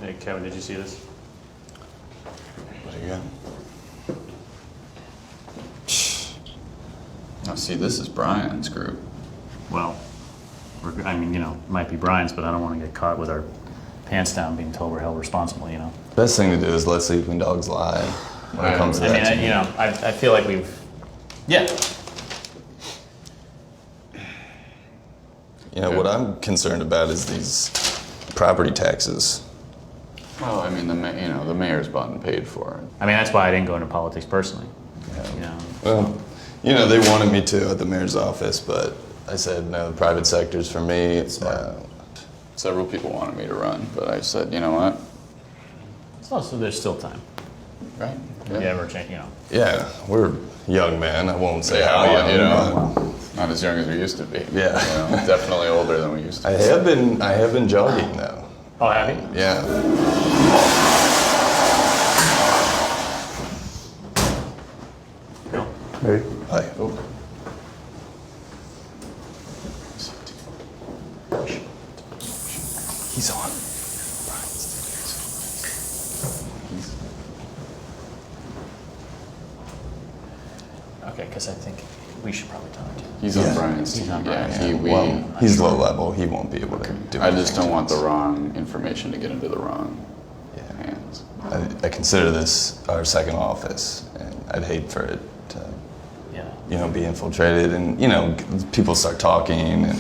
Hey, Kevin, did you see this? What do you got? Oh, see, this is Brian's group. Well, I mean, it might be Brian's, but I don't want to get caught with our pants down being told we're held responsible, Best thing to do is let sleeping dogs lie when it comes to that. I feel like we've, yeah. What I'm concerned about is these property taxes. Well, I mean, the mayor's bought and paid for it. I mean, that's why I didn't go into politics personally. Well, they wanted me to at the mayor's office, but I said, no, the private sector's for me. Several people wanted me to run, but I said, you know what? So there's still time. Right? Yeah, we're changing, Yeah, we're young men. I won't say how young, not as young as we used to be. Yeah. Definitely older than we used to I have been jogging though. Oh, have you? Yeah. No. Hey. Hi. Oh. He's on. Okay, because I think we should probably talk to him. He's on Brian's team. He's on Brian's Yeah, He's low level. He won't be able to do I just don't want the wrong information to get into the wrong hands. I consider this our second office, and I'd hate for it to, be infiltrated, and people start talking, and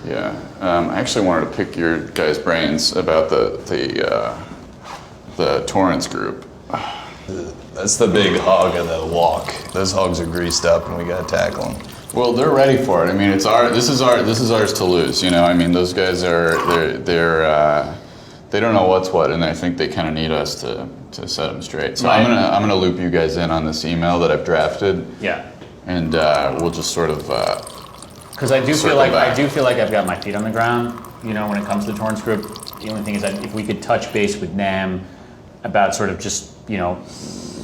Yeah, I actually wanted to pick your guys' brains about the Torrance group. that's the big hog of the walk. Those hogs are greased up, and we gotta tackle them. Well, they're ready for it. I mean, this is ours to lose. I mean, those guys they don't know what's what, and I think they kind of need us to set them straight. So Right. I'm gonna loop you guys in on this email that I've drafted. Yeah. And we'll just sort of. Because I do feel Circle like back. I've got my feet on the ground. When it comes to the Torrance group, the only thing is that if we could touch base with NAM about sort of just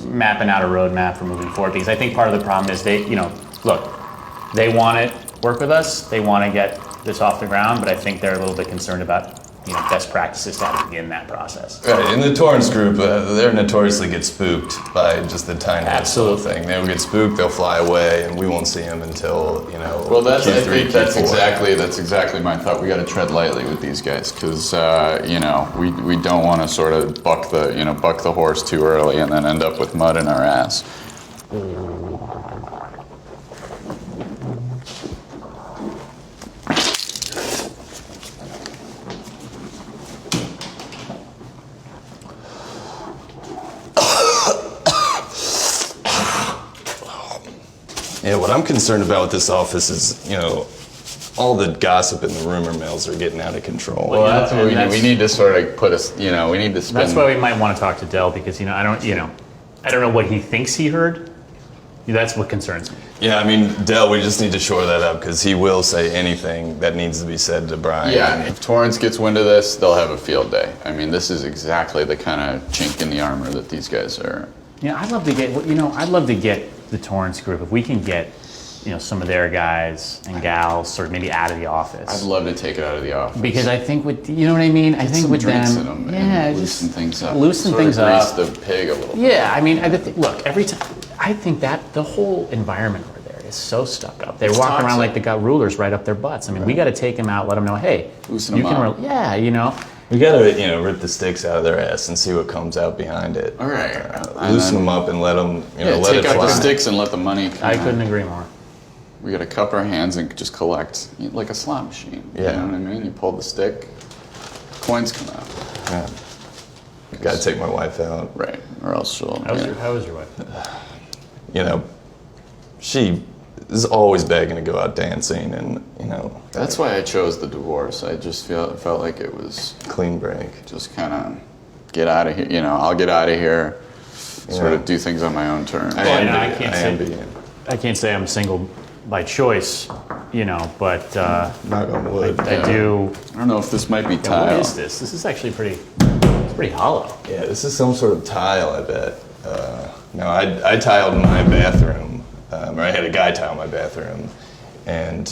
mapping out a roadmap for moving forward, because I think part of the problem is they want to work with us, they want to get this off the ground, but I think they're a little bit concerned about best practices to how to begin that process. Right, in the Torrance group, they notoriously get spooked by just the tiniest little thing. They'll get spooked, they'll fly away, and we won't see them until Well, I Q3, think that's Q4. exactly my thought. We got to tread lightly with these guys because we don't want to sort of buck the horse too early and then end up with mud in our ass. Yeah, what I'm concerned about with this office is, all the gossip and the rumor mills are getting out of control. Well, that's what we need. We need to sort of we need to spend. That's why we might want to talk to Dell because I don't know what he thinks he heard. That's what concerns me. Yeah, I mean, Dell, we just need to shore that up because he will say anything that needs to be said to Brian. Yeah, if Torrance gets wind of this, they'll have a field day. I mean, this is exactly the kind of chink in the armor that these guys are. I'd love to get the Torrance group if we can get some of their guys and gals sort of maybe out of the office. I'd love to take it out of the office. Because I think with what I mean? I think with drinks them, in them and loosen things up. Loosen sort things of up. Grease the pig a little bit. Yeah, I mean, look, every time, I think that the whole environment over there is so stuck up. They walk around like they got rulers right up their butts. I mean, we got to take them out, let them know, hey, Loosen you them can, up. We gotta, rip the sticks out of their ass and see what comes out behind it. All right. Loosen them up and let them, let take it out fly. the sticks and let the money come I out. couldn't agree more. We got to cup our hands and just collect like a slot machine. Yeah. You know what I mean? You pull the stick, coins come out. Yeah. Gotta take my wife out. Right. Or else she'll. How was your wife? She is always begging to go out dancing, and That's why I chose the divorce. I just felt like it was clean break. just kind of get out of here. I'll get out of here. Sort of do things on my own terms. I can't say I'm single by choice, but Knock on wood. I do. I don't know if this might be What tile. is this? This is actually pretty hollow. Yeah, this is some sort of tile, I bet. No, I tiled my bathroom, or I had a guy tile my bathroom, and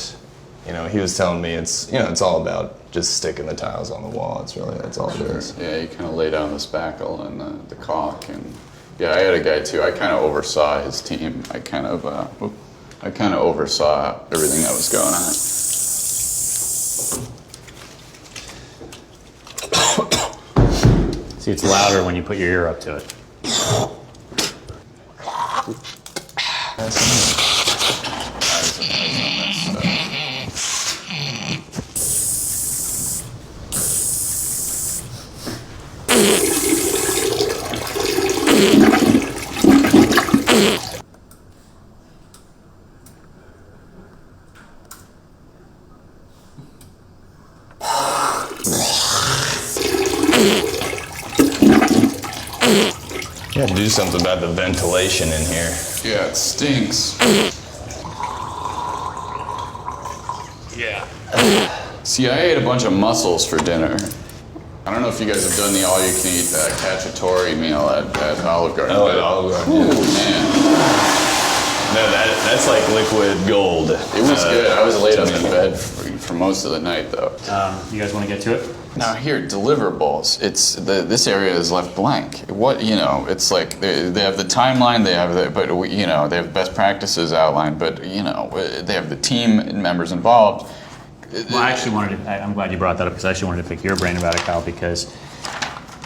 he was telling me it's all about just sticking the tiles on the wall. That's all it is. Yeah, you kind of lay down the spackle and the caulk, and yeah, I had a guy too. I kind of oversaw his team. I kind of oversaw everything that was going on. See, it's louder when you put your ear up to it. You have to do something about the ventilation in here. Yeah, it stinks. Yeah. See, I ate a bunch of mussels for dinner. I don't know if you guys have done the all-you-can-eat cacciatore meal at Olive Garden. Oh, at Olive Garden. Ooh, man. No, that's like liquid gold. It was good. I was laid up in bed for most of the night, though. You guys want to get to it? Now here, deliverables. It's this area is left blank. It's like they have the timeline. They have they have best practices outlined. But they have the team members involved. Well, I actually I'm glad you brought that up because I actually wanted to pick your brain about it, Kyle, because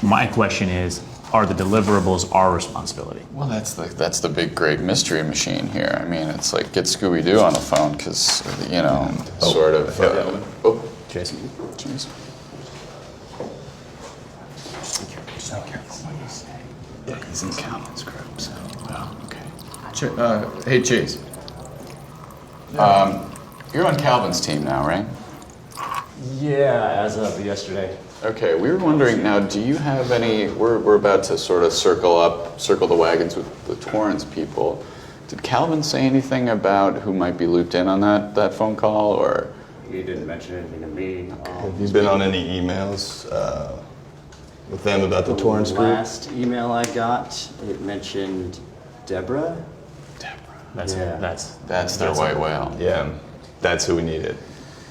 my question is, are the deliverables our responsibility? Well, that's the big great mystery machine here. I mean, it's like get Scooby-Doo on the phone because sort of. Jason. Jeez. Be careful what you say. Yeah, he's in Calvin's group, so. Okay. Hey, Chase. You're on Calvin's team now, right? Yeah, as of yesterday. Okay, we were wondering now, do you have any, we're about to sort of circle the wagons with the Torrance people. Did Calvin say anything about who might be looped in on that phone call, or? He didn't mention anything to me. Have you been on any emails with them about the Torrance group? Last email I got, it mentioned Deborah. That's That's their white whale. Yeah, that's who we needed.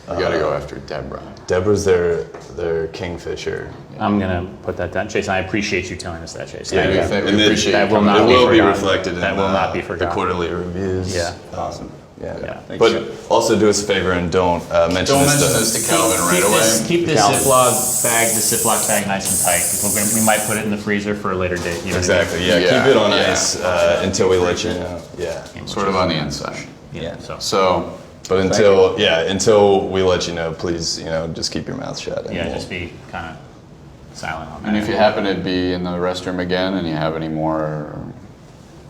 We gotta go after Deborah. Deborah's their kingfisher. I'm gonna put that down, Chase. I appreciate you telling us that, Chase. Yeah, Thank you. we appreciate that you will coming. not It be will be forgotten. reflected in That will not be the forgotten. quarterly reviews. Yeah. Awesome. Yeah. Yeah. But also do us a favor and don't mention Don't this mention to this to Calvin right away. Keep this Calvin. Ziploc bag nice and tight. Because we might put it in the freezer for a later date. You know what I mean? Exactly. Yeah. Yeah, Keep it on yeah. ice until we let you know. Yeah. Sort of on the inside. Yeah. So So, But until we let you know, please, just keep your mouth shut. And yeah, we'll- just be kind of silent on that. and if you happen to be in the restroom again and you have any more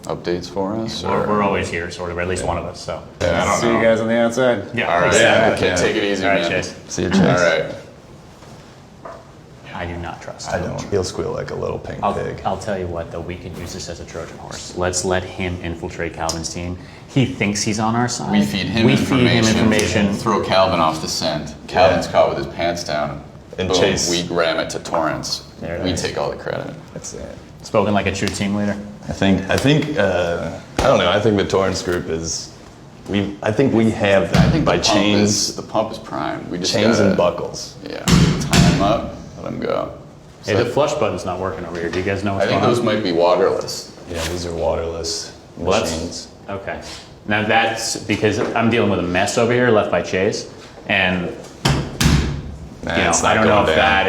updates for us, we're always here, sort of, or at least one of us. So I don't See know. you guys on the outside. yeah. All right. Yeah, Okay, yeah. take it easy, All right, man. Chase. See you, Chase. All right. I do not trust. I don't. He'll squeal like a little pink pig. I'll tell you what, though, we can use this as a Trojan horse. Let's let him infiltrate Calvin's team. He thinks he's on our side. We feed him information. Throw Calvin off the scent. Calvin's caught with his pants down. And Boom, Chase. we ram it to Torrance. There it We is. take all the credit. That's it. Spoken like a true team leader. I think. I don't know. I think the Torrance group is. I think we have that I think by the chains, pump is prime. We just chains gotta, and buckles. Yeah, tie him up, let him go. Hey, the flush button's not working over here. Do you guys know what's I think going those on? might be waterless. Yeah, these are waterless Well, that's- machines. Okay. Now that's because I'm dealing with a mess over here left by Chase, and It's I not don't know going if down.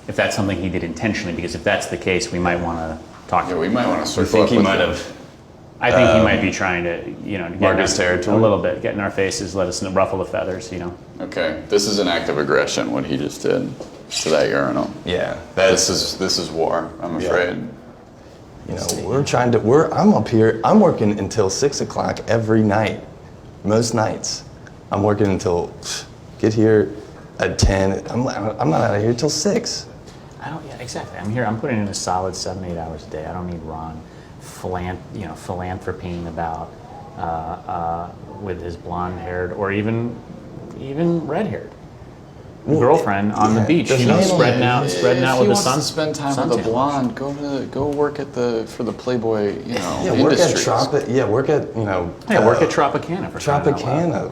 if that's something he did intentionally. Because if that's the case, we might want to talk to Yeah, him. we might want to I circle think up he with might them. have. I think he might be trying to, get Mark in his our- territory? a little bit, get in our faces, let us ruffle the feathers. Okay, this is an act of aggression. What he just did to that urinal. Yeah, This is war. I'm Yeah. afraid. I'm up here. I'm working until 6:00 every night, most nights. I'm working until get here at 10. I'm not out of here till 6. I don't. Yeah, exactly. I'm here. I'm putting in a solid 7-8 hours a day. I don't need Ron, philanthropying about with his blonde-haired or even red-haired girlfriend on the beach. the Spreading out If with he the wants sun. to spend time with a suntan blonde, go work at for the Playboy, Yeah, work at industries. Work at Hey, work at Tropicana for crying out loud. Tropicana.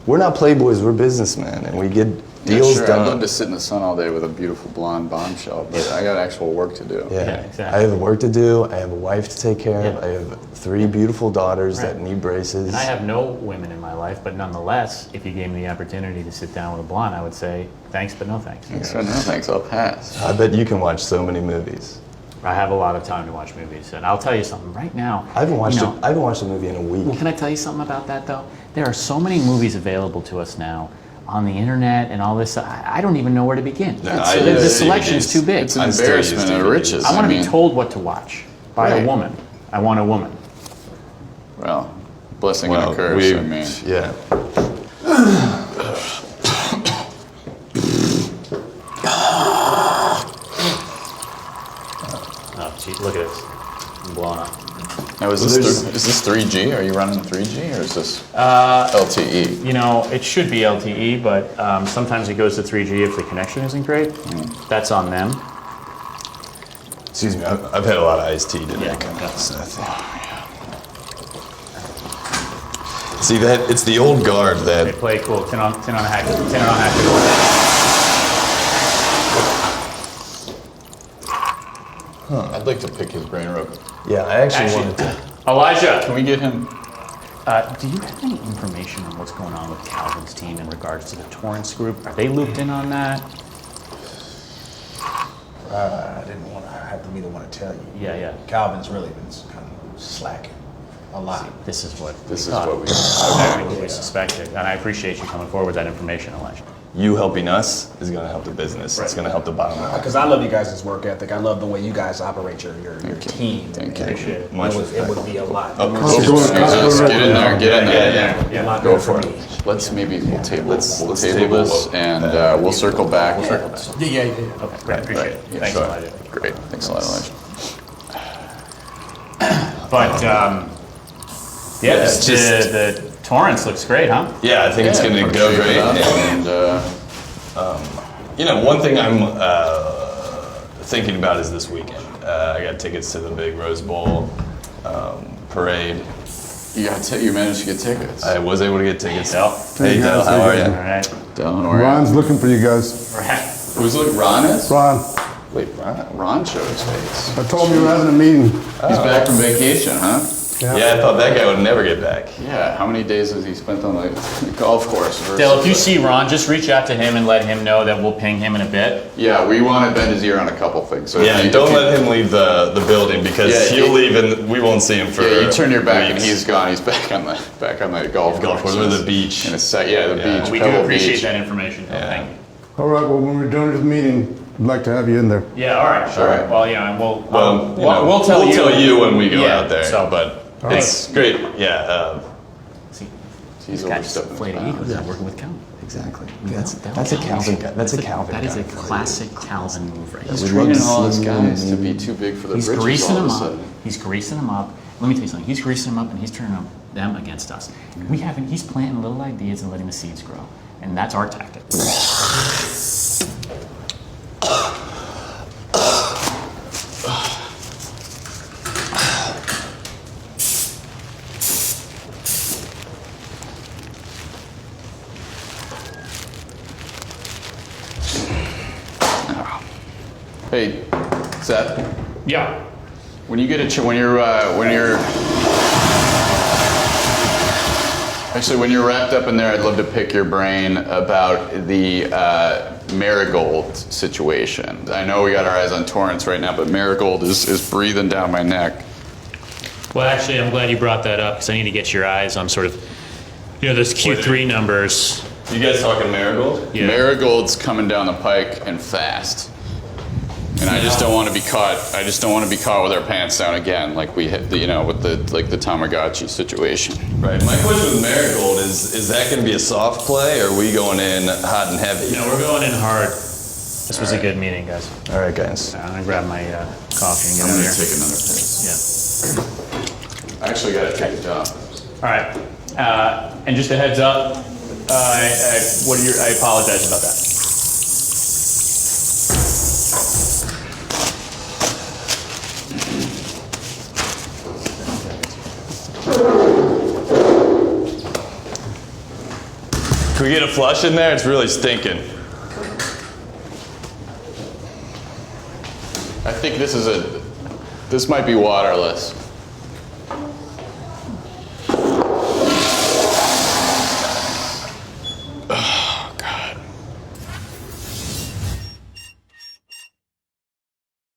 we're not playboys, we're businessmen, and we get deals sure. done. I'd love to sit in the sun all day with a beautiful blonde bombshell, but I got actual work to do. Yeah, exactly. I have work to do. I have a wife to take care of. Yeah. I have 3 beautiful daughters Right. that need braces. And I have no women in my life, but nonetheless, if you gave me the opportunity to sit down with a blonde, I would say thanks, but no thanks. So no thanks, I'll pass. I bet you can watch so many movies. I have a lot of time to watch movies, and I'll tell you something right now. I haven't watched you know, I haven't watched a movie in a week. Well, can I tell you something about that though? There are so many movies available to us now on the internet and all this. I don't even know where to begin. The selection is too big. It's an I still use embarrassment of DVDs. riches. I want to mean, be told what to watch by Right. a woman. I want a woman. Well, blessing and a curse, I mean. Yeah. Oh, gee, look at this. I'm blowing up. Now, is this 3G? Are you running 3G or is this LTE? You know, it should be LTE, but sometimes it goes to 3G if the connection isn't great. That's on them. Excuse me, I've had a lot of iced tea today. Yeah, kind of yeah. stuff. See that? It's the old guard They that. play cool. 10 on hack. I'd like to pick his brain real quick. Yeah, I actually wanted to. Elijah, Can we get him? do you have any information on what's going on with Calvin's team in regards to the Torrance group? Are they looped in on that? I didn't want to have to be the one to tell you. Yeah, yeah. Calvin's really been kind of slacking a lot. This is what This is thought. what we. Exactly what we suspected, and I appreciate you coming forward with that information, Elijah. You helping us is going to help the business. It's going to help the bottom line. Because I love you guys' work ethic. I love the way you guys operate your team. Thank you. Appreciate it. Much It would be a lot. Get in there, get in there. Yeah. A lot Go better for me. it. Let's table. Let's table table this, it. and we'll circle back. Yeah. Okay, great. Appreciate it. Yeah, Thanks, sure. Elijah. Great. Thanks a lot, Elijah. But yeah, it's just- the Torrance looks great, huh? Yeah, I think it's going to go great. And You know, one thing I'm thinking about is this weekend. I got tickets to the big Rose Bowl parade. you managed to get tickets. I was able to get tickets. Del. Hey, Hey, Del, guys, how how are you you? All right. Dylan, or Ron's looking for you guys. who's look? Ron is? Ron, Wait, Ron showed his face. I told him you were having a meeting. He's back from vacation, huh? Yeah, I thought that guy would never get back. Yeah. How many days has he spent on the golf course? versus Del, if you the- see Ron, just reach out to him and let him know that we'll ping him in a bit. Yeah, we want to bend his ear on a couple things. So Yeah, if you- don't if you- let him leave the building because Yeah, he'll he- leave and we won't see him for Yeah, you turn your back and weeks. he's gone. He's back on the golf course or the beach. In a sec, yeah, the Yeah. beach. We do Pebble appreciate Beach. that information, Del. Yeah. Thank you. All right, well, when we're done with the meeting, I'd like to have you in there. Yeah, all right, sure. All right. Well, yeah, we'll You know, we'll tell you when we go Yeah, out there. So, But it's great. Yeah. see, He's this guy just overstepping his inflated bounds. egos. I'm working with Calvin. Exactly. You know, That's a Calvin guy. That's a Calvin That is guy a for you. classic Calvin move right He's there. training all his guys to be too big for the He's britches greasing all of them a up. sudden. He's greasing them up. Let me tell you something. He's greasing them up and he's turning them against us. He's planting little ideas and letting the seeds grow. And that's our tactic. Hey, Seth. Yeah. When you get when you're actually when you're wrapped up in there, I'd love to pick your brain about the Marigold situation. I know we got our eyes on Torrance right now, but Marigold is breathing down my neck. Well, actually, I'm glad you brought that up because I need to get your eyes on sort of, those Q3 numbers. You guys talking Marigold? Yeah. Marigold's coming down the pike and fast. And I just don't want to be caught. I just don't want to be caught with our pants down again, like we hit, with the Tamagotchi situation. Right. My question with Marigold is that going to be a soft play or are we going in hot and heavy? No, we're going in hard. This was a good meeting, guys. All right, guys. I'm gonna grab my coffee and get I'm out of gonna here. take another piss. Yeah. I actually got to take a job. All right. And just a heads up. I apologize about that. Can we get a flush in there? It's really stinking. I think this might be waterless.